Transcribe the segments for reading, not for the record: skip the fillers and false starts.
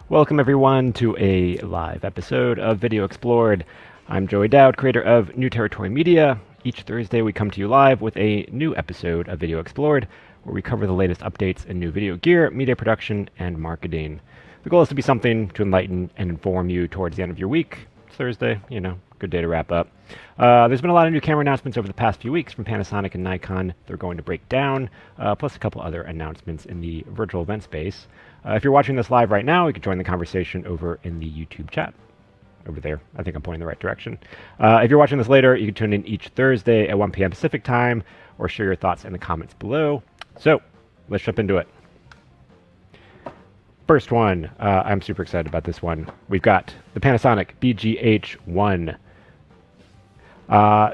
Welcome everyone to a live episode of Video Explored. I'm Joey Dowd, creator of New Territory Media. Each Thursday we come to you live with a new episode of Video Explored, where we cover the latest updates in new video gear, media production, and marketing. The goal is to be something to enlighten and inform you towards the end of your week. It's Thursday, good day to wrap up. There's been a lot of new camera announcements over the past few weeks from Panasonic and Nikon. They're going to break down, plus a couple other announcements in the virtual event space. If you're watching this live right now, you can join the conversation over in the YouTube chat. Over there. I think I'm pointing the right direction. If you're watching this later, you can tune in each Thursday at 1 p.m. Pacific time, or share your thoughts in the comments below. So, let's jump into it. First one, I'm super excited about this one. We've got the Panasonic BGH1.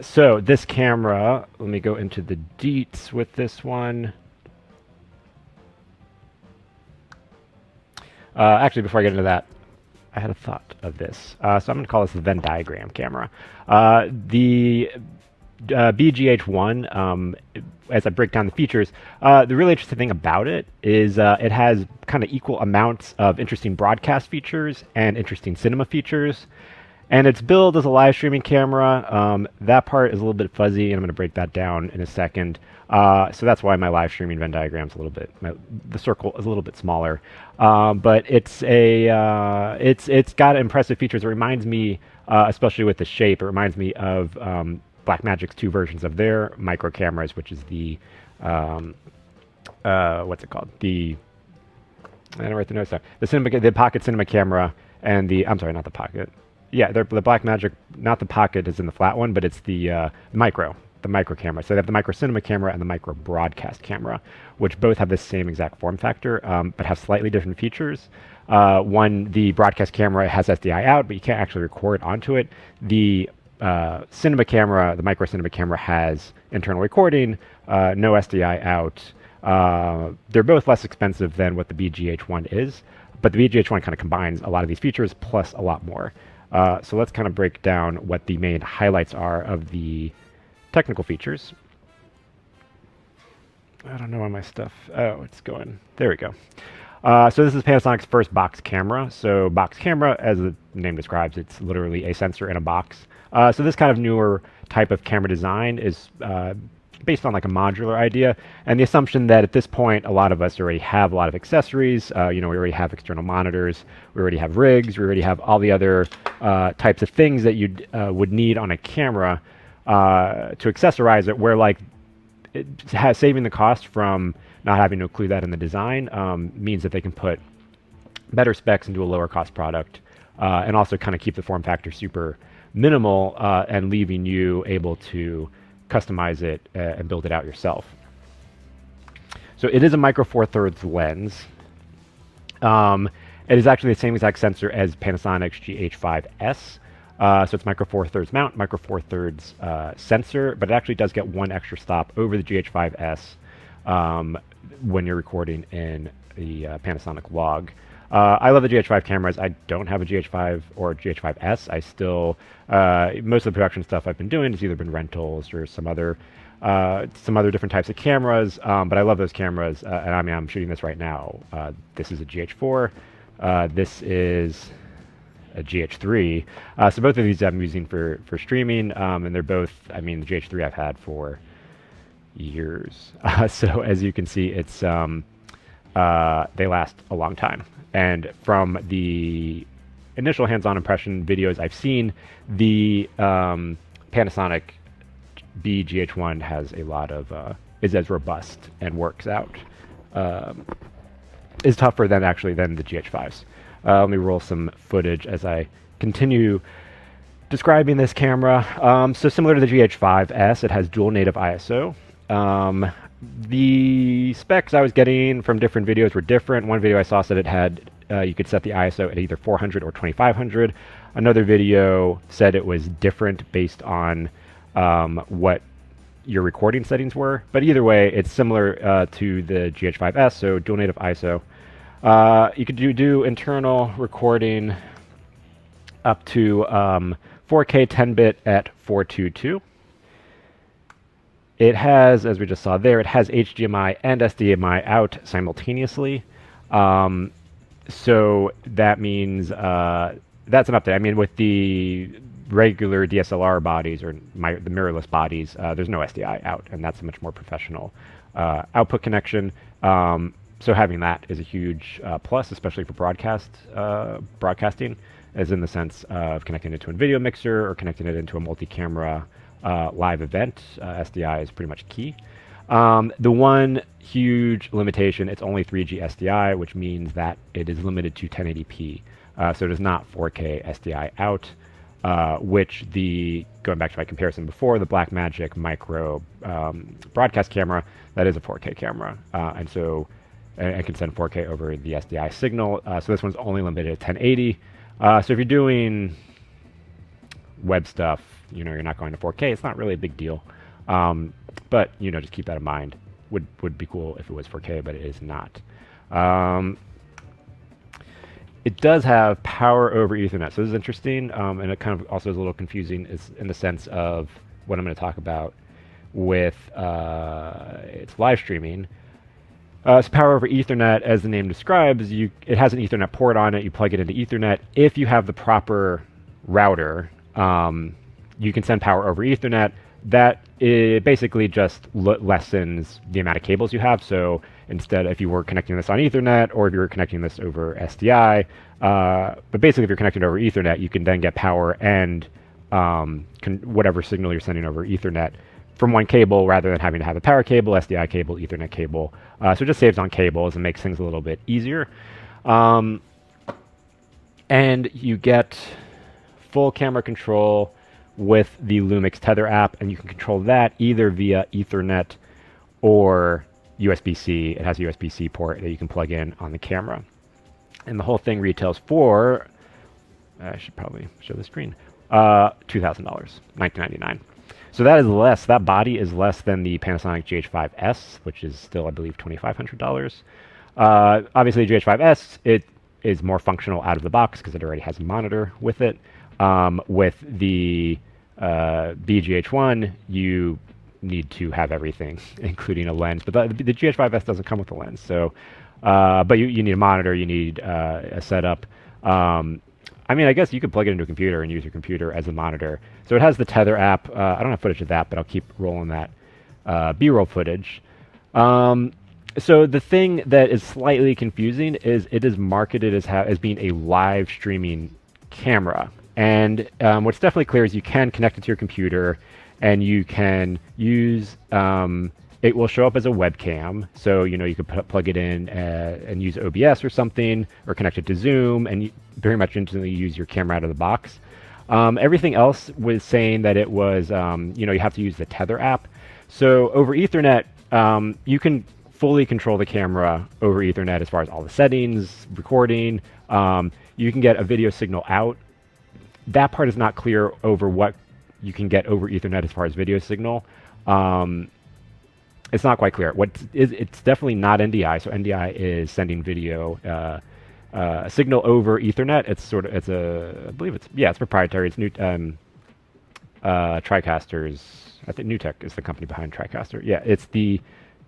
So this camera, let me go into the deets with this one. Actually, before I get into that, I had a thought of this. So I'm going to call this the Venn diagram camera. The BGH1, as I break down the features, the really interesting thing about it is it has kind of equal amounts of interesting broadcast features and interesting cinema features. And it's billed as a live streaming camera. That part is a little bit fuzzy, and I'm going to break that down in a second. So that's why my live streaming Venn diagram is a little bit, the circle is a little bit smaller. But it's got impressive features. It reminds me, especially with the shape, it reminds me of Blackmagic's two versions of their micro cameras, which is the what's it called? I don't write the notes down. The Pocket Cinema camera, and I'm sorry, not the Pocket. Yeah, the Blackmagic, not the Pocket is in the flat one, but it's the micro camera. So they have the micro cinema camera and the micro broadcast camera, which both have the same exact form factor, but have slightly different features. The broadcast camera has SDI out, but you can't actually record onto it. The cinema camera, the micro cinema camera, has internal recording, no SDI out. They're both less expensive than what the BGH1 is, but the BGH1 kind of combines a lot of these features plus a lot more. So let's kind of break down what the main highlights are of the technical features. I don't know why my stuff... Oh, it's going... There we go. So this is Panasonic's first box camera. So box camera, as the name describes, it's literally a sensor in a box. So this kind of newer type of camera design is based on like a modular idea, and the assumption that at this point a lot of us already have a lot of accessories. We already have external monitors, we already have rigs, we already have all the other types of things that you would need on a camera to accessorize it, where like saving the cost from not having to include that in the design means that they can put better specs into a lower cost product, and also kind of keep the form factor super minimal, and leaving you able to customize it and build it out yourself. So it is a micro four thirds lens. It is actually the same exact sensor as Panasonic's GH5S. So it's micro four thirds mount, micro four thirds sensor, but it actually does get one extra stop over the GH5S when you're recording in the Panasonic log. I love the GH5 cameras. I don't have a GH5 or a GH5S. I still, most of the production stuff I've been doing has either been rentals or some other different types of cameras, but I love those cameras, and I'm shooting this right now. This is a GH4, this is a GH3, so both of these I'm using for streaming, and they're both, the GH3 I've had for years, so as you can see, it's they last a long time. And from the initial hands-on impression videos I've seen, the Panasonic BGH1 has a lot of, is as robust and works out, is tougher than the GH5s. Let me roll some footage as I continue describing this camera. So similar to the GH5S, it has dual native ISO. The specs I was getting from different videos were different. One video I saw said it had, you could set the ISO at either 400 or 2500. Another video said it was different based on what your recording settings were. But either way, it's similar to the GH5S, so dual native ISO. You could do internal recording up to 4K 10-bit at 422. It has, as we just saw there, it has HDMI and SDMI out simultaneously. So that means that's an update. I mean, with the regular DSLR bodies or the mirrorless bodies, there's no SDI out, and that's a much more professional output connection. So having that is a huge plus, especially for broadcasting, as in the sense of connecting it to a video mixer or connecting it into a multi-camera live event. SDI is pretty much key. The one huge limitation, it's only 3G SDI, which means that it is limited to 1080p. So it is not 4K SDI out, which going back to my comparison before, the Blackmagic Micro broadcast camera, that is a 4K camera. And so I can send 4K over the SDI signal. So this one's only limited to 1080. So if you're doing web stuff, you're not going to 4K. It's not really a big deal. But, just keep that in mind. Would be cool if it was 4K, but it is not. It does have power over Ethernet. So this is interesting, and it kind of also is a little confusing in the sense of what I'm going to talk about with its live streaming. So power over Ethernet, as the name describes, it has an Ethernet port on it. You plug it into Ethernet. If you have the proper router, you can send power over Ethernet. That it basically just lessens the amount of cables you have. So instead, if you were connecting this on Ethernet or if you were connecting this over SDI, but basically if you're connected over Ethernet, you can then get power and whatever signal you're sending over Ethernet from one cable rather than having to have a power cable, SDI cable, Ethernet cable. So it just saves on cables and makes things a little bit easier. And you get full camera control with the LUMIX Tether app, and you can control that either via Ethernet or USB-C. It has a USB-C port that you can plug in on the camera. And the whole thing retails for, I should probably show the screen, $2,000, $1,999. So that is less, that body is less than the Panasonic GH5S, which is still, I believe, $2,500. Obviously, GH5S, it is more functional out of the box because it already has a monitor with it. With the BGH1, you need to have everything, including a lens. But the GH5S doesn't come with a lens. So, but you need a monitor, you need a setup. I mean, I guess you could plug it into a computer and use your computer as a monitor. So it has the Tether app. I don't have footage of that, but I'll keep rolling that B-roll footage. So the thing that is slightly confusing is it is marketed as being a live streaming camera. And what's definitely clear is you can connect it to your computer and you can use, it will show up as a webcam. So, you could plug it in and use OBS or something, or connect it to Zoom, and you very much instantly use your camera out of the box. Everything else was saying that it was, you have to use the Tether app. So over Ethernet, you can fully control the camera over Ethernet as far as all the settings, recording. You can get a video signal out. That part is not clear over what you can get over Ethernet as far as video signal. It's not quite clear. It's definitely not NDI. So NDI is sending video signal over Ethernet. I believe it's proprietary. It's new TriCaster's. I think NewTek is the company behind TriCaster. Yeah, it's the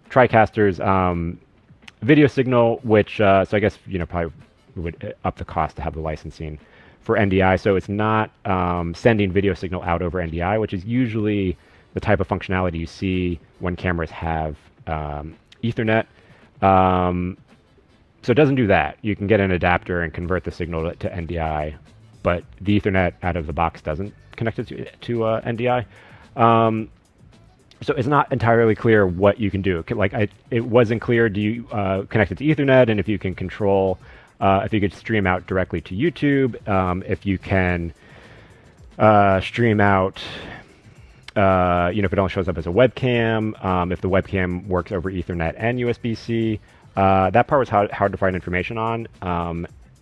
TriCaster's video signal, which so I guess probably would up the cost to have the licensing for NDI. So it's not sending video signal out over NDI, which is usually the type of functionality you see when cameras have Ethernet. So it doesn't do that. You can get an adapter and convert the signal to NDI, but the Ethernet out of the box doesn't connect it to NDI. So it's not entirely clear what you can do. It wasn't clear, do you connect it to Ethernet, and if you can control, if you could stream out directly to YouTube, if you can stream out, if it only shows up as a webcam, if the webcam works over Ethernet and USB-C. That part was hard to find information on,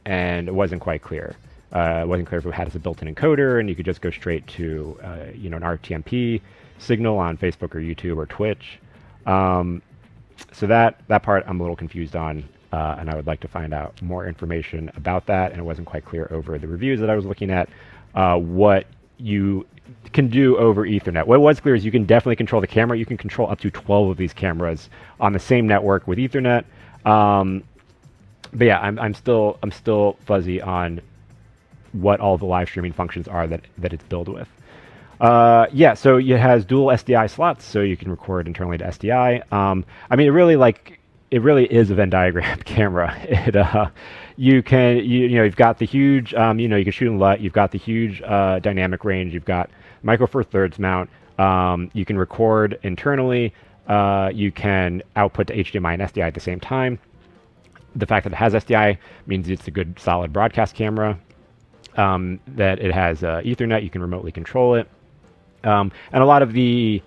and it wasn't quite clear. It wasn't clear if it had a built-in encoder, and you could just go straight to, an RTMP signal on Facebook or YouTube or Twitch. So that part I'm a little confused on. And I would like to find out more information about that. And it wasn't quite clear over the reviews that I was looking at what you can do over Ethernet. What was clear is you can definitely control the camera. You can control up to 12 of these cameras on the same network with Ethernet. but yeah, I'm still fuzzy on what all the live streaming functions are that it's built with. Yeah, so it has dual SDI slots, so you can record internally to SDI. I mean, it really is a Venn diagram camera. You've got the huge, you can shoot in LUT. You've got the huge dynamic range. You've got micro four thirds mount. You can record internally. You can output to HDMI and SDI at the same time. The fact that it has SDI means it's a good solid broadcast camera. That it has Ethernet, you can remotely control it. And a lot of the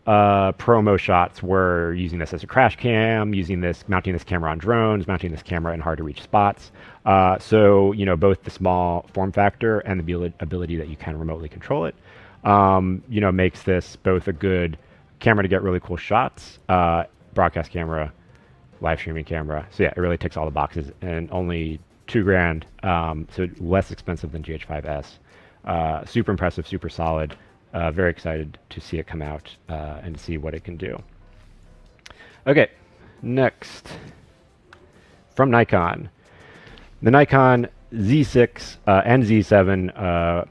promo shots were using this as a crash cam, mounting this camera on drones, mounting this camera in hard to reach spots. So, both the small form factor and the ability that you can remotely control it, makes this both a good camera to get really cool shots, broadcast camera, live streaming camera. So yeah, it really ticks all the boxes, and only $2,000, so less expensive than GH5S. Super impressive, super solid. Very excited to see it come out and to see what it can do. Okay, next from Nikon, the Nikon Z6 and Z7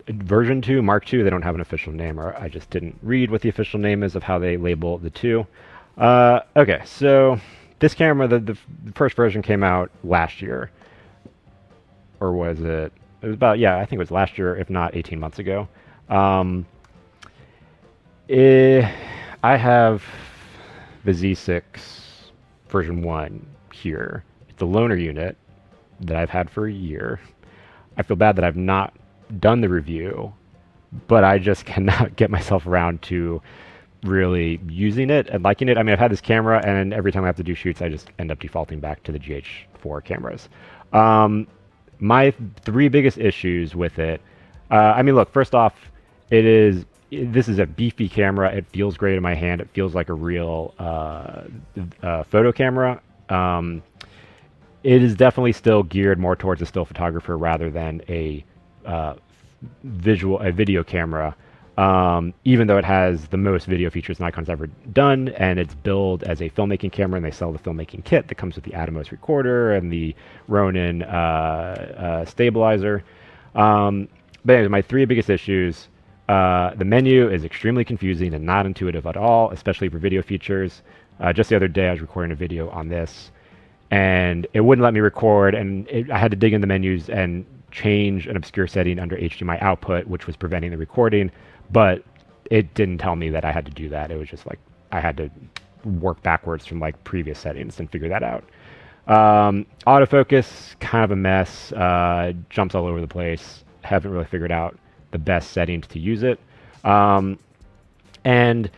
version 2, Mark II. They don't have an official name, or I just didn't read what the official name is of how they label the two. Okay, so this camera, the first version came out last year. Or was it? It was about, yeah, I think it was last year, if not 18 months ago. I have the Z6 version 1 here. It's a loaner unit that I've had for a year. I feel bad that I've not done the review, but I just cannot get myself around to really using it and liking it. I mean, I've had this camera, and every time I have to do shoots, I just end up defaulting back to the GH4 cameras. My three biggest issues with it, I mean, look, first off, this is a beefy camera. It feels great in my hand. It feels like a real photo camera. It is definitely still geared more towards a still photographer rather than a video camera. Even though it has the most video features Nikon's ever done, and it's billed as a filmmaking camera, and they sell the filmmaking kit that comes with the Atomos recorder and the Ronin stabilizer. But anyway, my three biggest issues: the menu is extremely confusing and not intuitive at all, especially for video features. Just the other day, I was recording a video on this, and it wouldn't let me record, and I had to dig in the menus and change an obscure setting under HDMI output, which was preventing the recording. But it didn't tell me that I had to do that. It was just like I had to work backwards from like previous settings and figure that out. Autofocus, kind of a mess. Jumps all over the place. Haven't really figured out the best settings to use it. And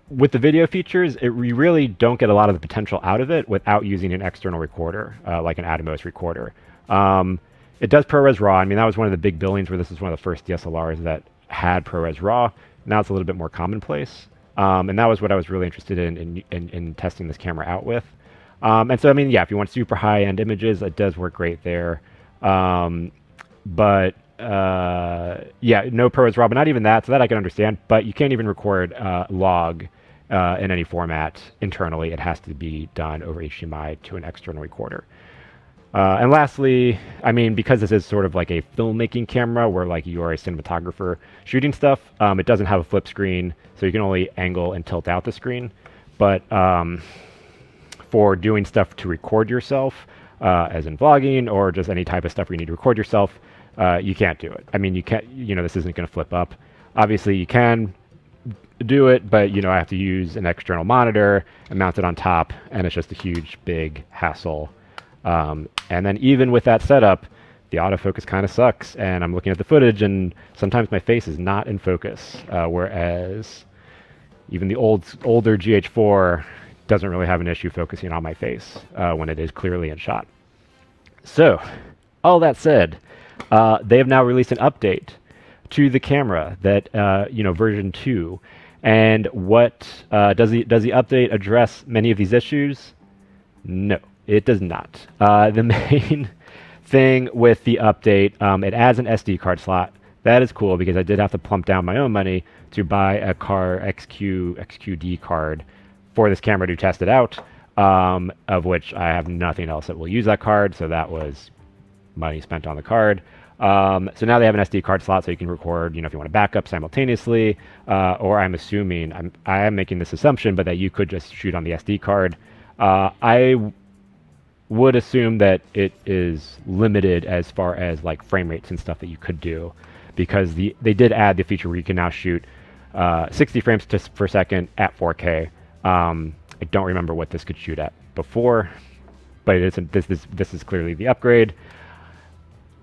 with the video features, we really don't get a lot of the potential out of it without using an external recorder, like an Atomos recorder. It does ProRes RAW. I mean, that was one of the big billings where this is one of the first DSLRs that had ProRes RAW. Now it's a little bit more commonplace. And that was what I was really interested in testing this camera out with. And so, I mean, yeah, if you want super high-end images, it does work great there. But yeah, no ProRes RAW, but not even that, so that I can understand. But you can't even record log in any format internally. It has to be done over HDMI to an external recorder. And lastly, I mean, because this is sort of like a filmmaking camera where like you are a cinematographer shooting stuff, it doesn't have a flip screen, so you can only angle and tilt out the screen. But for doing stuff to record yourself, as in vlogging or just any type of stuff where you need to record yourself, you can't do it. I mean, you can't, this isn't going to flip up. Obviously, you can do it, but, I have to use an external monitor and mount it on top, and it's just a huge, big hassle. And then even with that setup, the autofocus kind of sucks, and I'm looking at the footage, and sometimes my face is not in focus, whereas even the older GH4 doesn't really have an issue focusing on my face when it is clearly in shot. So, all that said, they have now released an update to the camera that, version 2. And what does the update address many of these issues? No. It does not. The main thing with the update, it adds an SD card slot. That is cool because I did have to plump down my own money to buy a XQD card for this camera to test it out. of which I have nothing else that will use that card, so that was money spent on the card. So now they have an SD card slot, so you can record, if you want to back up simultaneously, or I'm assuming, I am making this assumption, but that you could just shoot on the SD card. I would assume that it is limited as far as like frame rates and stuff that you could do, because they did add the feature where you can now shoot 60 frames per second at 4K. I don't remember what this could shoot at before, but it isn't. This is clearly the upgrade.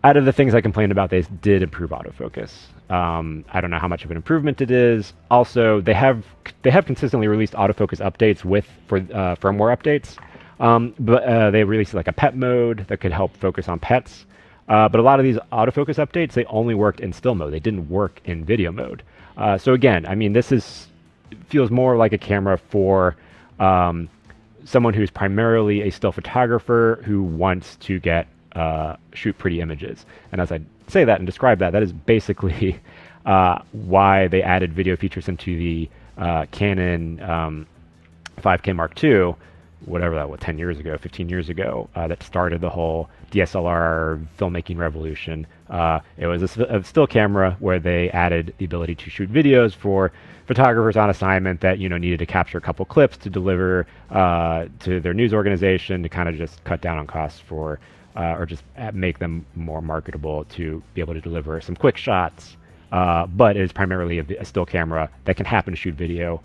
Out of the things I complained about, they did improve autofocus. I don't know how much of an improvement it is. Also, they have consistently released autofocus updates for firmware updates, but they released like a pet mode that could help focus on pets. But a lot of these autofocus updates, they only worked in still mode. They didn't work in video mode. So again, I mean, this feels more like a camera for someone who's primarily a still photographer who wants to shoot pretty images. And as I say that and describe that, that is basically why they added video features into the Canon 5K Mark II, whatever that was, 10 years ago, 15 years ago, that started the whole DSLR filmmaking revolution. It was a still camera where they added the ability to shoot videos for photographers on assignment that needed to capture a couple clips to deliver to their news organization to kind of just cut down on costs for or just make them more marketable to be able to deliver some quick shots. But it is primarily a still camera that can happen to shoot video.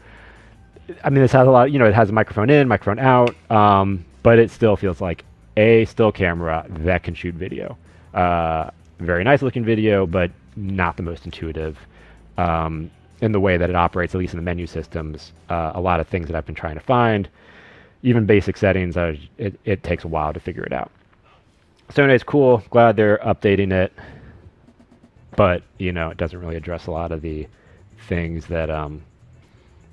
I mean, this has a lot, it has a microphone in, microphone out, but it still feels like a still camera that can shoot video. Very nice looking video, but not the most intuitive in the way that it operates, at least in the menu systems. A lot of things that I've been trying to find, even basic settings, it takes a while to figure it out. So anyways, cool. Glad they're updating it, but it doesn't really address a lot of the things that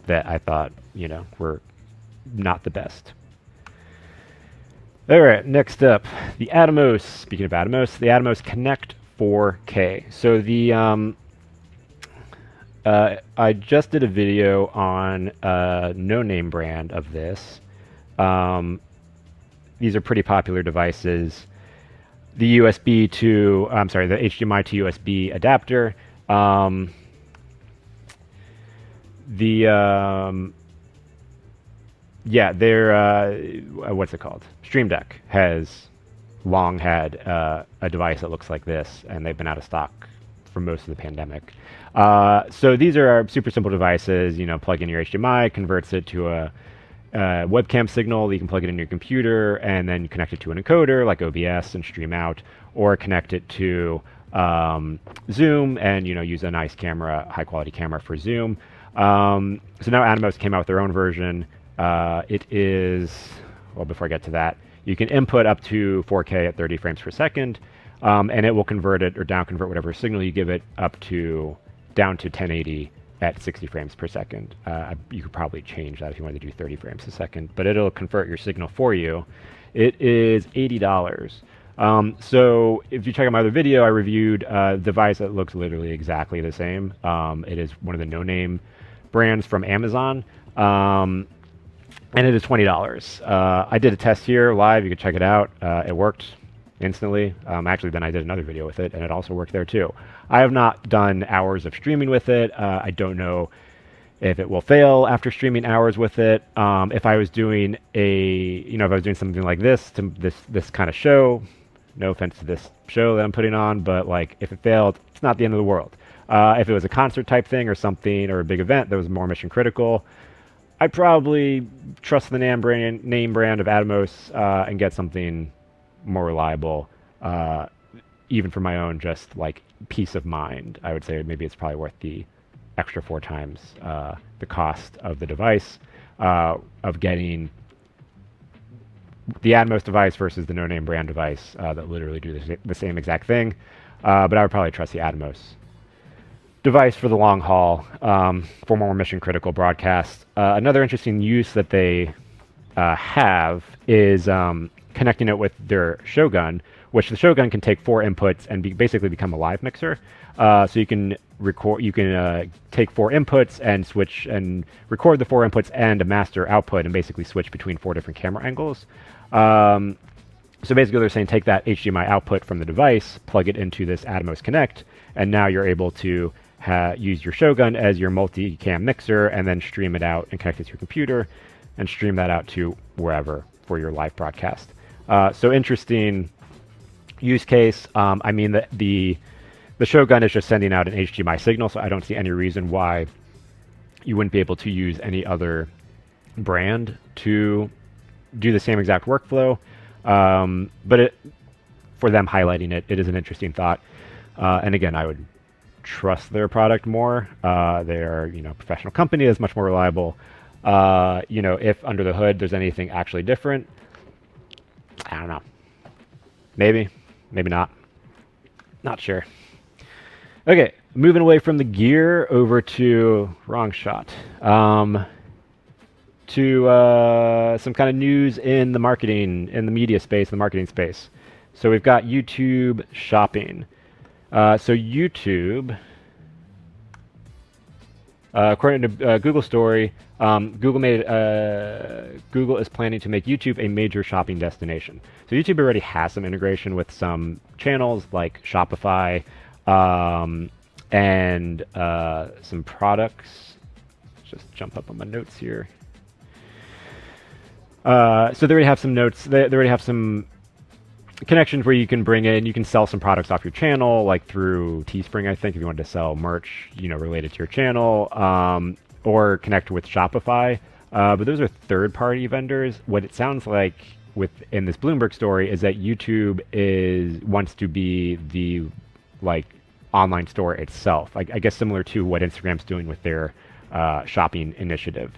that I thought were not the best. All right, next up, the Atomos. Speaking of Atomos, the Atomos Connect 4K. So I just did a video on a no-name brand of this. These are pretty popular devices. The the HDMI to USB adapter. What's it called? Stream Deck has long had a device that looks like this, and they've been out of stock for most of the pandemic. So these are super simple devices. Plug in your HDMI, converts it to a webcam signal. You can plug it in your computer and then connect it to an encoder like OBS and stream out, or connect it to Zoom and use a nice camera, high quality camera for Zoom. So now Atomos came out with their own version. It is, well, before I get to that, you can input up to 4K at 30 frames per second, and it will convert it or down convert whatever signal you give it down to 1080 at 60 frames per second. You could probably change that if you wanted to do 30 frames a second, but it'll convert your signal for you. It is $80. So if you check out my other video, I reviewed a device that looks literally exactly the same. It is one of the no-name brands from Amazon, and it is $20. I did a test here live. You can check it out. It worked instantly. Actually, then I did another video with it, and it also worked there too. I have not done hours of streaming with it. I don't know if it will fail after streaming hours with it. If I was doing if I was doing something like this to this kind of show, no offense to this show that I'm putting on, but like if it failed, it's not the end of the world. If it was a concert type thing or something, or a big event that was more mission critical, I'd probably trust the name brand of Atomos and get something more reliable, even for my own just like peace of mind. I would say maybe it's probably worth the extra 4 times the cost of the device, of getting the Atomos device versus the no-name brand device that literally do the same exact thing. But I would probably trust the Atomos device for the long haul, for more mission critical broadcasts. Another interesting use that they have is connecting it with their Shogun, which the Shogun can take 4 inputs and basically become a live mixer. So you can take 4 inputs and switch and record the 4 inputs and a master output and basically switch between 4 different camera angles. So basically they're saying take that HDMI output from the device, plug it into this Atomos Connect, and now you're able to use your Shogun as your multi-cam mixer and then stream it out and connect it to your computer and stream that out to wherever for your live broadcast. So interesting use case. I mean, the Shogun is just sending out an HDMI signal, so I don't see any reason why you wouldn't be able to use any other brand to do the same exact workflow. But for them highlighting it, it is an interesting thought. And again, I would trust their product more. They're, a professional company that's much more reliable. If under the hood there's anything actually different, I don't know. Maybe not. Not sure. Okay, moving away from the gear over to wrong shot. To some kind of news in the marketing, in the media space, the marketing space. So we've got YouTube shopping. So YouTube, according to Google story, Google is planning to make YouTube a major shopping destination. So YouTube already has some integration with some channels like Shopify and some products. Let's just jump up on my notes here. So they already have some notes. They already have some connections where you can sell some products off your channel, like through Teespring, I think, if you wanted to sell merch, related to your channel, or connect with Shopify. But those are third-party vendors. What it sounds like in this Bloomberg story is that YouTube wants to be the online store itself. I guess similar to what Instagram's doing with their shopping initiative.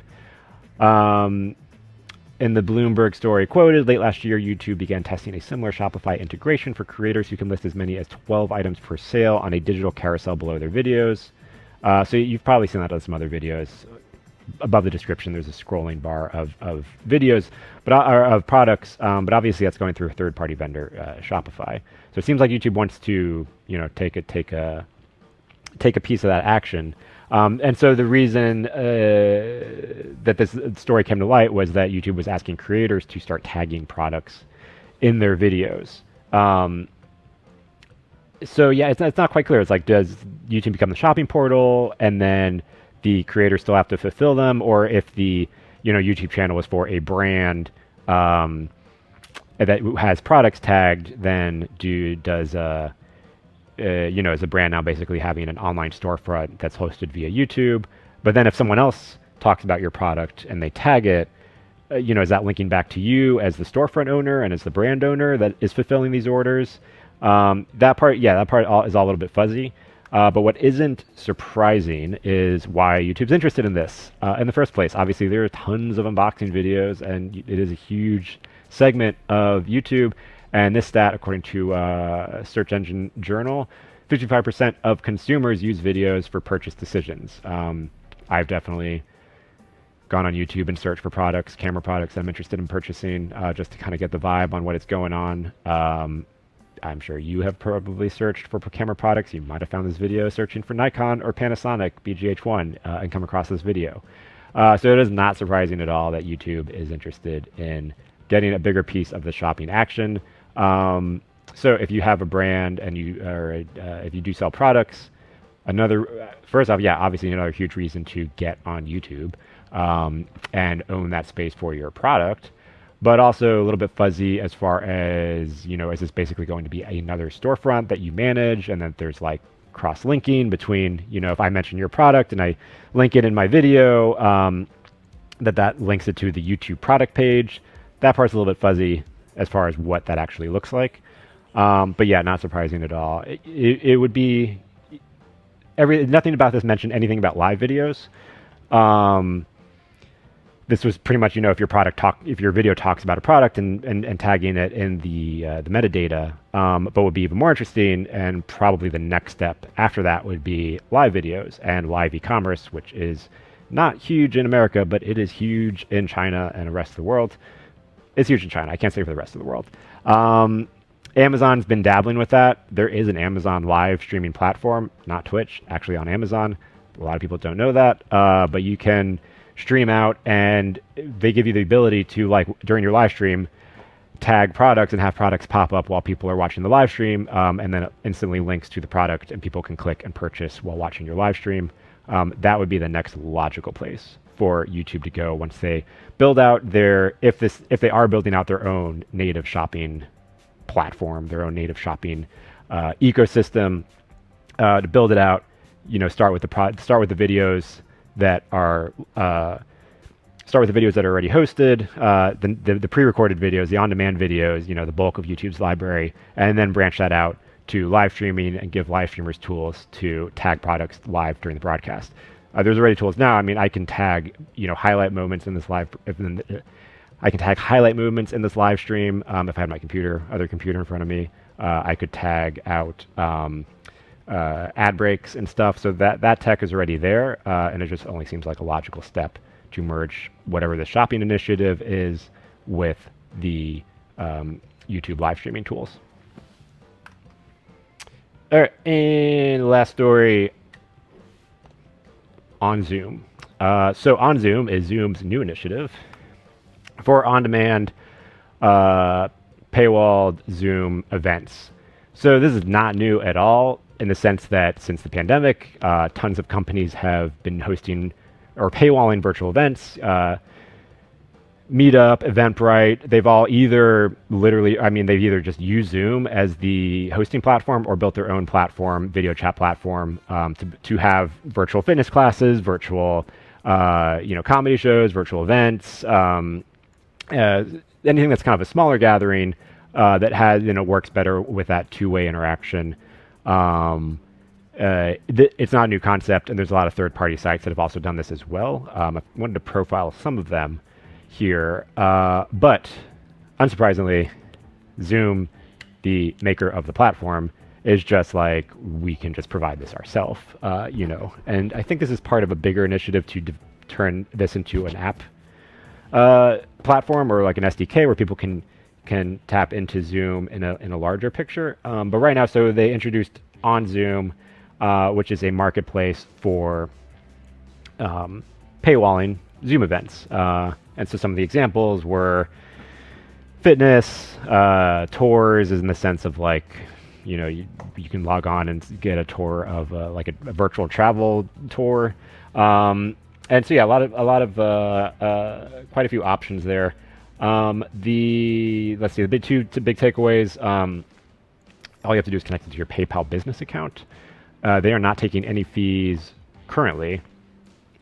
In the Bloomberg story quoted, late last year, YouTube began testing a similar Shopify integration for creators who can list as many as 12 items for sale on a digital carousel below their videos. So you've probably seen that on some other videos. Above the description, there's a scrolling bar of videos, of products, but obviously that's going through a third-party vendor, Shopify. So it seems like YouTube wants to, take a piece of that action. And so the reason that this story came to light was that YouTube was asking creators to start tagging products in their videos. So yeah, it's not quite clear. It's like, does YouTube become the shopping portal and then the creators still have to fulfill them? Or if the YouTube channel is for a brand that has products tagged, then is a brand now basically having an online storefront that's hosted via YouTube. But then if someone else talks about your product and they tag it, is that linking back to you as the storefront owner and as the brand owner that is fulfilling these orders? That part is all a little bit fuzzy. But what isn't surprising is why YouTube's interested in this in the first place. Obviously, there are tons of unboxing videos, and it is a huge segment of YouTube. And this stat, according to Search Engine Journal, 55% of consumers use videos for purchase decisions. I've definitely gone on YouTube and searched for camera products I'm interested in purchasing, just to kind of get the vibe on what is going on. I'm sure you have probably searched for camera products. You might have found this video searching for Nikon or Panasonic BGH1 and come across this video. So it is not surprising at all that YouTube is interested in getting a bigger piece of the shopping action. So if you have a brand and if you do sell products, first off, obviously another huge reason to get on YouTube and own that space for your product, but also a little bit fuzzy as far as, is this basically going to be another storefront that you manage, and then there's cross-linking between, if I mention your product and I link it in my video, that links it to the YouTube product page. That part's a little bit fuzzy as far as what that actually looks like. But yeah, not surprising at all. It would be nothing about this mentioned anything about live videos. This was pretty much, if your video talks about a product and tagging it in the metadata. But what would be even more interesting, and probably the next step after that, would be live videos and live e-commerce, which is not huge in America, but it is huge in China and the rest of the world. It's huge in China. I can't say for the rest of the world. Amazon's been dabbling with that. There is an Amazon live streaming platform, not Twitch, actually on Amazon. A lot of people don't know that, but you can stream out, and they give you the ability to, like, during your live stream, tag products and have products pop up while people are watching the live stream, and then it instantly links to the product, and people can click and purchase while watching your live stream. That would be the next logical place for YouTube to go once they build out if they are building out their own native shopping platform, their own native shopping ecosystem, to build it out. Start with the videos that are already hosted, the pre-recorded videos, the on-demand videos, the bulk of YouTube's library, and then branch that out to live streaming and give live streamers tools to tag products live during the broadcast. There's already tools now. I mean, I can tag, highlight moments in this live. I can tag highlight movements in this live stream. If I had my other computer in front of me, I could tag out ad breaks and stuff. So that tech is already there, and it just only seems like a logical step to merge whatever the shopping initiative is with the YouTube live streaming tools. All right, and last story, OnZoom. So OnZoom is Zoom's new initiative for on-demand paywalled Zoom events. So this is not new at all, in the sense that since the pandemic, tons of companies have been hosting or paywalling virtual events. Meetup, Eventbrite, they've all either just used Zoom as the hosting platform or built their own platform, video chat platform, to have virtual fitness classes, virtual comedy shows, virtual events, anything that's kind of a smaller gathering that has works better with that two-way interaction. It's not a new concept, and there's a lot of third-party sites that have also done this as well. I wanted to profile some of them here, but unsurprisingly, Zoom, the maker of the platform, is just like, we can just provide this ourselves, And I think this is part of a bigger initiative to turn this into an app platform, or like an SDK where people can tap into Zoom in a larger picture. But right now, so they introduced OnZoom, which is a marketplace for paywalling Zoom events. And so some of the examples were fitness, tours, is in the sense of like, you can log on and get a tour of like a virtual travel tour. And so yeah, a lot of quite a few options there. Let's see, the two big takeaways. All you have to do is connect it to your PayPal business account. They are not taking any fees currently.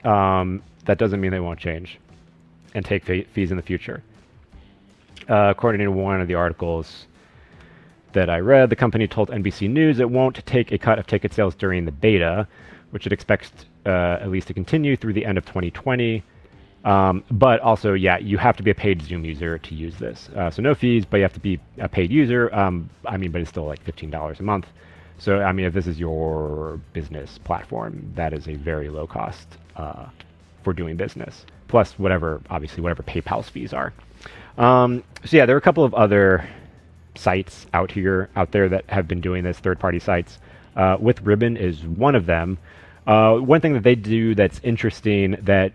That doesn't mean they won't change and take fees in the future. According to one of the articles that I read, the company told NBC News it won't take a cut of ticket sales during the beta, which it expects at least to continue through the end of 2020. But also, yeah, you have to be a paid Zoom user to use this. So no fees, but you have to be a paid user. But it's still like $15 a month. So, if this is your business platform, that is a very low cost for doing business. Plus whatever PayPal's fees are. So yeah, there are a couple of other sites out there that have been doing this, third-party sites. With Ribbon is one of them. One thing that they do that's interesting that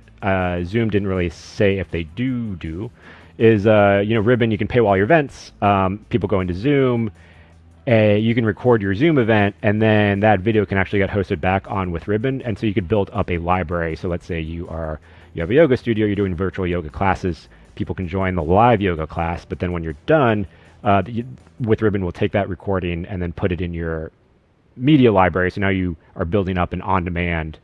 Zoom didn't really say if they do is, Ribbon, you can paywall your events. People go into Zoom. You can record your Zoom event, and then that video can actually get hosted back on with Ribbon. And so you could build up a library. So let's say you have a yoga studio, you're doing virtual yoga classes. People can join the live yoga class, but then when you're done, with Ribbon, we'll take that recording and then put it in your media library. So now you are building up an on-demand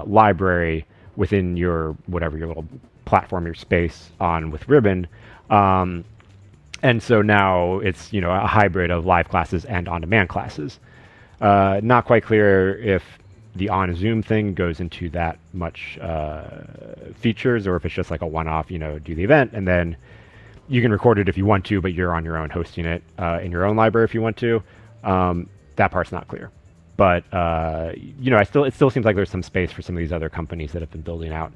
library within your little platform, your space on with Ribbon. And so now it's a hybrid of live classes and on-demand classes. Not quite clear if the OnZoom thing goes into that much features, or if it's just like a one-off, do the event and then you can record it if you want to, but you're on your own hosting it in your own library if you want to. That part's not clear. But it still seems like there's some space for some of these other companies that have been building out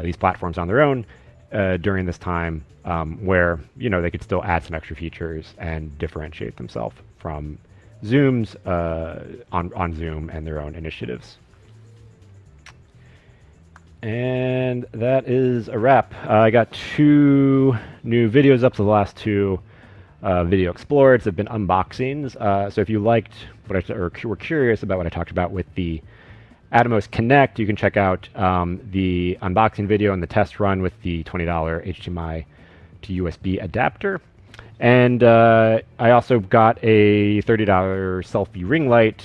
these platforms on their own. during this time where they could still add some extra features and differentiate themselves from Zoom's on Zoom and their own initiatives. And that is a wrap. I got 2 new videos up, so the last 2 video exploreds have been unboxings. So if you liked what or were curious about what I talked about with the Atomos Connect, you can check out the unboxing video and the test run with the $20 HDMI to USB adapter. And I also got a $30 selfie ring light,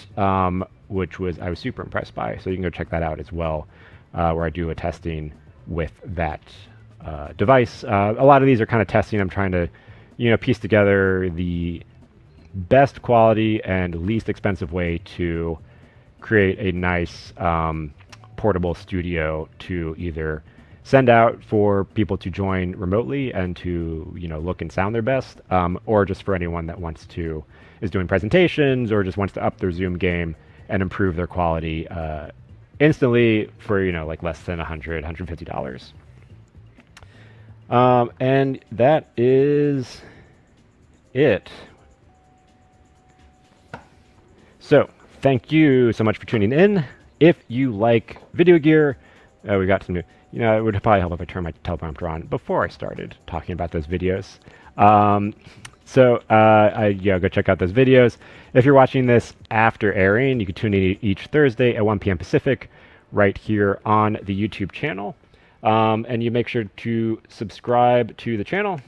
which I was super impressed by. So you can go check that out as well, where I do a testing with that device. A lot of these are kind of testing. I'm trying to, piece together the best quality and least expensive way to create a nice portable studio to either send out for people to join remotely and to look and sound their best, or just for anyone that is doing presentations or just wants to up their Zoom game and improve their quality instantly for like less than $150. And that is it. So thank you so much for tuning in. If you like video gear, we got some new. It would probably help if I turned my teleprompter on before I started talking about those videos. So go check out those videos. If you're watching this after airing, you can tune in each Thursday at 1 p.m. Pacific right here on the YouTube channel. And you make sure to subscribe to the channel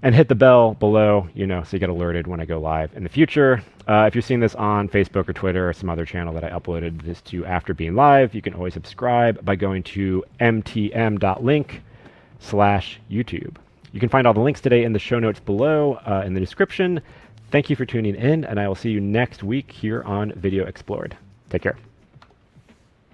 and hit the bell below, so you get alerted when I go live in the future. If you're seeing this on Facebook or Twitter or some other channel that I uploaded this to after being live, you can always subscribe by going to mtm.link/YouTube. You can find all the links today in the show notes below in the description. Thank you for tuning in, and I will see you next week here on Video Explored. Take care.